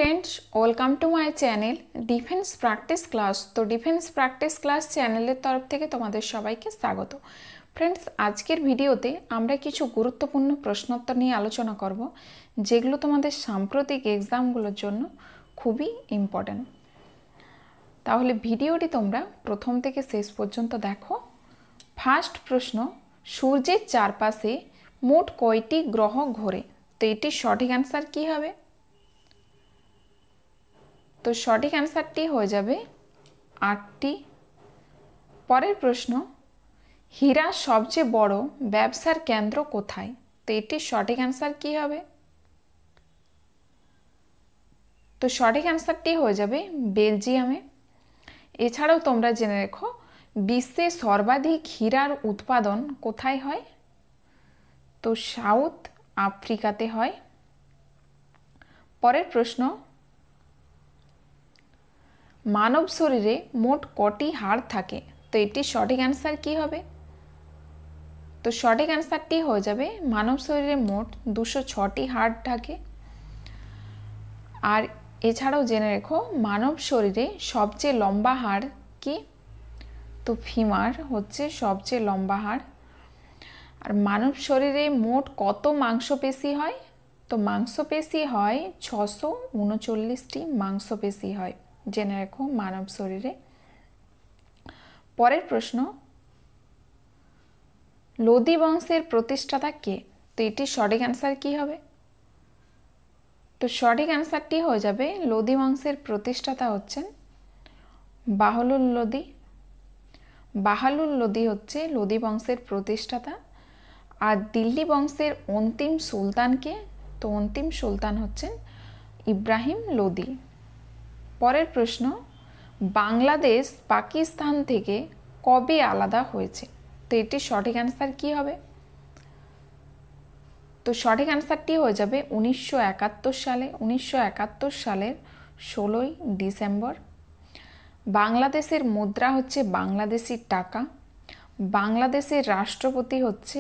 Friends welcome to my channel defence practice class. तो defence practice class channel तरफ থেকে তোমাদের সবাইকে স্বাগত। फ्रेंड्स আজকের ভিডিওতে আমরা কিছু গুরুত্বপূর্ণ প্রশ্নোত্তর নিয়ে আলোচনা করব যেগুলো তোমাদের সাম্প্রতিক এক্সামগুলোর জন্য খুবই ইম্পর্টেন্ট। তাহলে ভিডিওটি তোমরা প্রথম থেকে শেষ পর্যন্ত দেখো। ফার্স্ট প্রশ্ন, সূর্যের চারপাশে মোট কয়টি গ্রহ ঘোরে? তো এটির সঠিক অ্যান্সার কী হবে? তো সঠিক অ্যান্সারটি হয়ে যাবে 8টি। পরের প্রশ্ন, হীরার সবচেয়ে বড় ব্যবসার কেন্দ্র কোথায়? তো এটির সঠিক অ্যান্সার কী হবে? তো সঠিক অ্যান্সারটি হয়ে যাবে বেলজিয়ামে। এছাড়াও তোমরা জেনে রেখো বিশ্বে সর্বাধিক হীরার উৎপাদন কোথায় হয়? তো সাউথ আফ্রিকাতে হয়। পরের প্রশ্ন, মানব শরীরে মোট কটি হাড় থাকে? তো এটির সঠিক অ্যান্সার কী হবে? তো সঠিক অ্যান্সারটি হয়ে যাবে মানব শরীরে মোট 206টি হাড় থাকে। আর এছাড়াও জেনে রেখো মানব শরীরে সবচেয়ে লম্বা হাড় কি? তো ফিমার হচ্ছে সবচেয়ে লম্বা হাড়। আর মানব শরীরে মোট কত মাংসপেশি হয়? তো মাংসপেশি হয় 639টি মাংসপেশি হয়, জেনে রাখো মানব শরীরে। পরের প্রশ্ন, লোদি বংশের প্রতিষ্ঠাতা কে? তো এটির সঠিক অ্যান্সার কী হবে? তো সঠিক অ্যান্সারটি হয়ে যাবে লোদি বংশের প্রতিষ্ঠাতা হচ্ছেন বাহলুল লোদি। বাহলুল লোদি হচ্ছে লোদি বংশের প্রতিষ্ঠাতা। আর দিল্লি বংশের অন্তিম সুলতানকে? তো অন্তিম সুলতান হচ্ছেন ইব্রাহিম লোদি। পরের প্রশ্ন, বাংলাদেশ পাকিস্তান থেকে কবে আলাদা হয়েছে? তো এটির সঠিক অ্যান্সার কী হবে? তো সঠিক অ্যান্সারটি হয়ে যাবে 1971 সালে। 1971 সালের 16ই ডিসেম্বর। বাংলাদেশের মুদ্রা হচ্ছে বাংলাদেশি টাকা। বাংলাদেশের রাষ্ট্রপতি হচ্ছে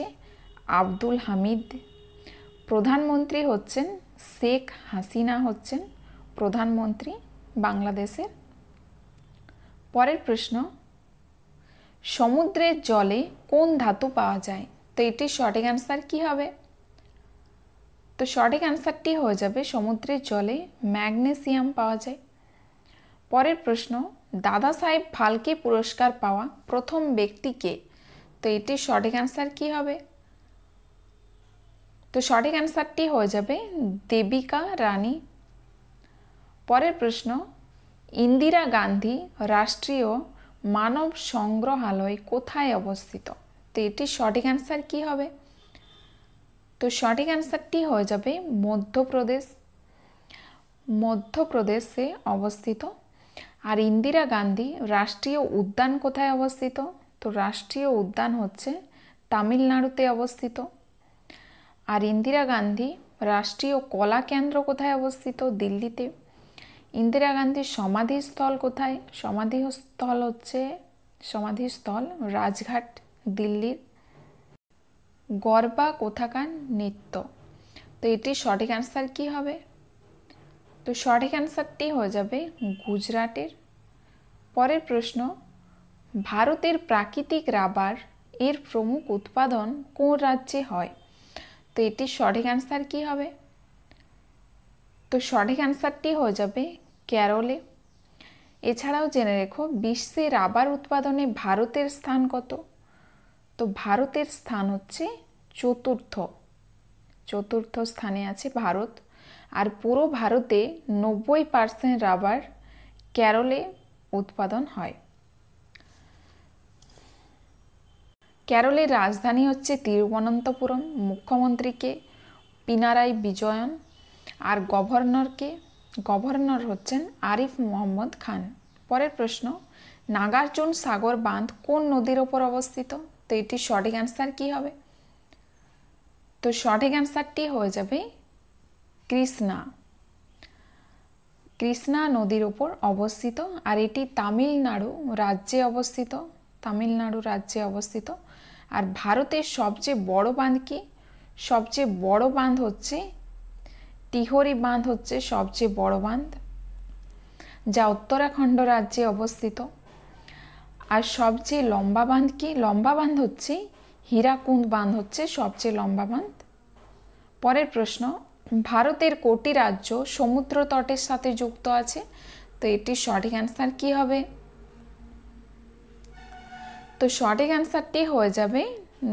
আব্দুল হামিদ। প্রধানমন্ত্রী হচ্ছেন শেখ হাসিনা, হচ্ছেন প্রধানমন্ত্রী বাংলাদেশের। পরের প্রশ্ন, সমুদ্রের জলে কোন ধাতু পাওয়া যায়? তো এটির সঠিক অ্যান্সার কী হবে? তো সঠিক অ্যান্সারটি হয়ে যাবে সমুদ্রের জলে ম্যাগনেসিয়াম পাওয়া যায়। পরের প্রশ্ন, দাদা সাহেব ফালকে পুরস্কার পাওয়া প্রথম ব্যক্তি কে? তো এটির সঠিক অ্যান্সার কী হবে? তো সঠিক অ্যান্সারটি হয়ে যাবে দেবিকা রানী। পরের প্রশ্ন, ইন্দিরা গান্ধী রাষ্ট্রীয় মানব সংগ্রহালয় কোথায় অবস্থিত? তো এটির সঠিক অ্যান্সার কী হবে? তো সঠিক অ্যান্সারটি হয়ে যাবে মধ্যপ্রদেশ। মধ্যপ্রদেশে অবস্থিত। আর ইন্দিরা গান্ধী রাষ্ট্রীয় উদ্যান কোথায় অবস্থিত? তো রাষ্ট্রীয় উদ্যান হচ্ছে তামিলনাড়ুতে অবস্থিত। আর ইন্দিরা গান্ধী রাষ্ট্রীয় কলা কেন্দ্র কোথায় অবস্থিত? দিল্লিতে। ইন্দিরা গান্ধীর সমাধিস্থল কোথায়? সমাধিস্থল রাজঘাট, দিল্লির। গরবা কোথাকার নৃত্য? তো এটির সঠিক অ্যান্সার কী হবে? তো সঠিক অ্যান্সারটি হয়ে যাবে গুজরাটের। পরের প্রশ্ন, ভারতের প্রাকৃতিক রাবার এর প্রমুখ উৎপাদন কোন রাজ্যে হয়? তো এটির সঠিক অ্যান্সার কী হবে? তো সঠিক অ্যান্সারটি হয়ে যাবে কেরলে। এছাড়াও জেনে রেখো বিশ্বে রাবার উৎপাদনে ভারতের স্থান কত? তো ভারতের স্থান হচ্ছে চতুর্থ স্থানে আছে ভারত। আর পুরো ভারতে 90% রাবার কেরলে উৎপাদন হয়। কেরলের রাজধানী হচ্ছে তিরুবনন্তপুরম। মুখ্যমন্ত্রীকে পিনারাই বিজয়ন। আর গভর্নর হচ্ছেন আরিফ মোহাম্মদ খান। পরের প্রশ্ন, নাগার্জুন সাগর বাঁধ কোন নদীর ওপর অবস্থিত? তো এটির সঠিক অ্যান্সার কী হবে? তো সঠিক অ্যান্সারটি হয়ে যাবে কৃষ্ণা নদীর ওপর অবস্থিত। আর এটি তামিলনাড়ু রাজ্যে অবস্থিত। আর ভারতের সবচেয়ে বড় বাঁধ কি? সবচেয়ে বড় বাঁধ হচ্ছে তিহরি বাঁধ হচ্ছে সবচেয়ে বড় বাঁধ, যা উত্তরাখণ্ড রাজ্যে অবস্থিত। আর সবচেয়ে লম্বা বাঁধ কি? লম্বা বাঁধ হচ্ছে হীরাকুন্দ বাঁধ হচ্ছে সবচেয়ে লম্বা বাঁধ। পরের প্রশ্ন, ভারতের কোটি রাজ্য সমুদ্র তটের সাথে যুক্ত আছে? তো এটির সঠিক অ্যান্সার কি হবে? তো সঠিক অ্যান্সারটি হয়ে যাবে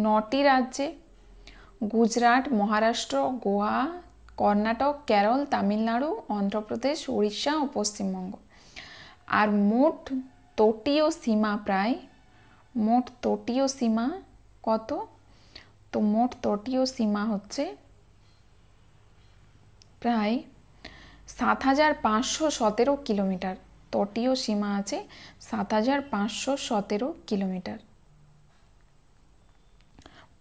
9টি রাজ্যে: গুজরাট, মহারাষ্ট্র, গোয়া, কর্ণাটক, কেরল, তামিলনাড়ু, অন্ধ্রপ্রদেশ, উড়িষ্যা ও পশ্চিমবঙ্গ। আর মোট তটীয় সীমা কত? তো মোট তটীয় সীমা হচ্ছে প্রায় 7,517 কিলোমিটার। তটীয় সীমা আছে 7,517 কিলোমিটার।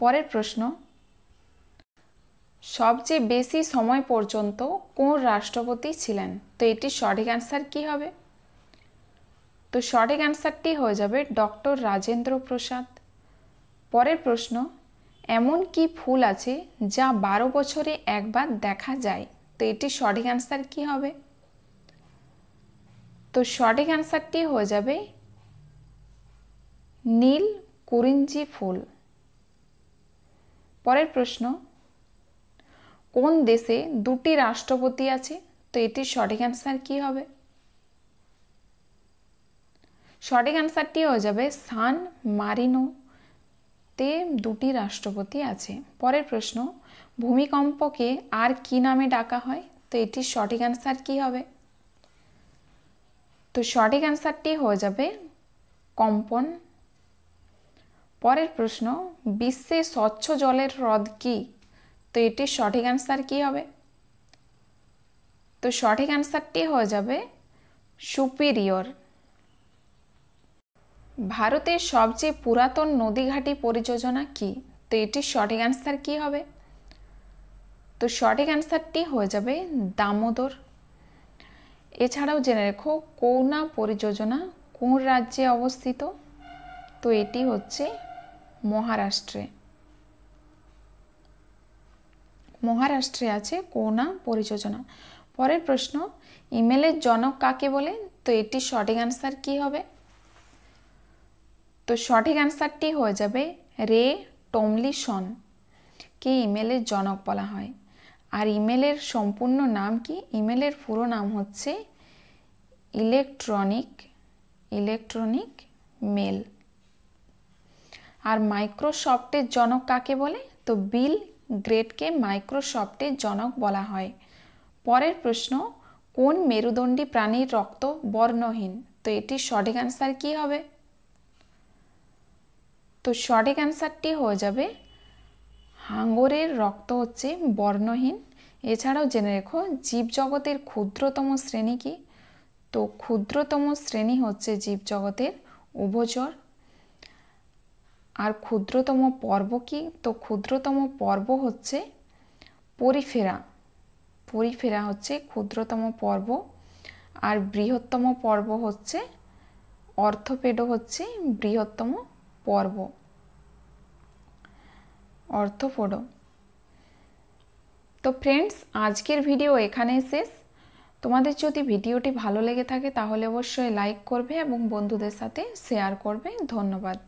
পরের প্রশ্ন, সবচেয়ে বেশি সময় পর্যন্ত কোন রাষ্ট্রপতি ছিলেন? তো এটির সঠিক অ্যান্সার কি হবে? তো সঠিক অ্যান্সারটি হয়ে যাবে ডক্টর রাজেন্দ্র প্রসাদ। পরের প্রশ্ন, এমন কি ফুল আছে যা 12 বছরে একবার দেখা যায়? তো এটির সঠিক অ্যান্সার কি হবে? তো সঠিক অ্যান্সারটি হয়ে যাবে নীল কুরিঞ্জি ফুল। পরের প্রশ্ন, কোন দেশে 2টি রাষ্ট্রপতি আছে? তো এটির সঠিক অ্যান্সার কি হবে? সঠিক অ্যান্সারটি হয়ে যাবে সান মারিনোতে 2টি রাষ্ট্রপতি আছে। পরের প্রশ্ন, ভূমিকম্পকে আর কি নামে ডাকা হয়? তো এটির সঠিক অ্যান্সার কি হবে? তো সঠিক অ্যান্সারটি হয়ে যাবে কম্পন। পরের প্রশ্ন, বিশ্বে স্বচ্ছ জলের হ্রদ কি? তো এটির সঠিক অ্যান্সার কি হবে? তো সঠিক অ্যান্সারটি হয়ে যাবে সুপিরিয়র। ভারতের সবচেয়ে পুরাতন নদীঘাটি পরিযোজনা কি? তো এটির সঠিক অ্যান্সার কি হবে? তো সঠিক অ্যান্সারটি হয়ে যাবে দামোদর। এছাড়াও জেনে রেখো কোনা পরিযোজনা কোন রাজ্যে অবস্থিত? তো এটি হচ্ছে মহারাষ্ট্রে আছে কোনা পরিযোজনা। পরের প্রশ্ন, ইমেলের জনক কাকে বলে? তো এটির সঠিক অ্যান্সার কি হবে? তো সঠিক অ্যান্সারটি হয়ে যাবে রে টমলিনসন কে ইমেলের জনক বলা হয়। আর ইমেলের সম্পূর্ণ নাম কি? ইমেলের পুরো নাম হচ্ছে ইলেকট্রনিক মেল। আর মাইক্রোসফটের জনক কাকে বলে? তো বিল গেটসকে মাইক্রোসফটের জনক বলা হয়। পরের প্রশ্ন, কোন মেরুদণ্ডী প্রাণীর রক্ত বর্ণহীন? তো এটির সঠিক অ্যান্সার কি হবে? তো সঠিক অ্যান্সারটি হয়ে যাবে হাঙরের রক্ত হচ্ছে বর্ণহীন। এছাড়াও জেনে রেখো জীবজগতের ক্ষুদ্রতম শ্রেণী কি? তো ক্ষুদ্রতম শ্রেণী হচ্ছে জীবজগতের উভচর। আর ক্ষুদ্রতম পর্ব কি? তো ক্ষুদ্রতম পর্ব হচ্ছে পরিফেরা হচ্ছে ক্ষুদ্রতম পর্ব। আর বৃহত্তম পর্ব হচ্ছে অর্থোপেড হচ্ছে বৃহত্তম পর্ব, অর্থোপোডো। তো ফ্রেন্ডস, আজকের ভিডিও এখানেই শেষ। তোমাদের যদি ভিডিওটি ভালো লেগে থাকে তাহলে অবশ্যই লাইক করবে এবং বন্ধুদের সাথে শেয়ার করবে। ধন্যবাদ।